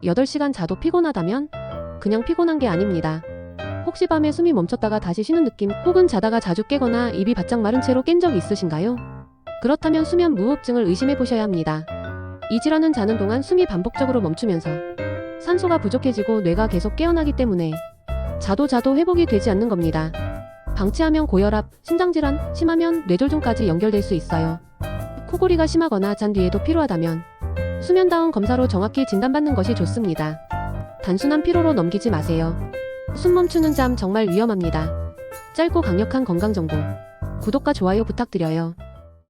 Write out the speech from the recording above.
8시간 자도 피곤하다면 그냥 피곤한 게 아닙니다. 혹시 밤에 숨이 멈췄다가 다시 쉬는 느낌, 혹은 자다가 자주 깨거나 입이 바짝 마른 채로 깬 적 있으신가요? 그렇다면 수면 무호흡증을 의심해 보셔야 합니다. 이 질환은 자는 동안 숨이 반복적으로 멈추면서 산소가 부족해지고 뇌가 계속 깨어나기 때문에 자도 회복이 되지 않는 겁니다. 방치하면 고혈압, 심장질환, 심하면 뇌졸중까지 연결될 수 있어요. 코골이가 심하거나 잔 뒤에도 피로하다면 수면다운 검사로 정확히 진단받는 것이 좋습니다. 단순한 피로로 넘기지 마세요. 숨 멈추는 잠 정말 위험합니다. 짧고 강력한 건강정보, 구독과 좋아요 부탁드려요.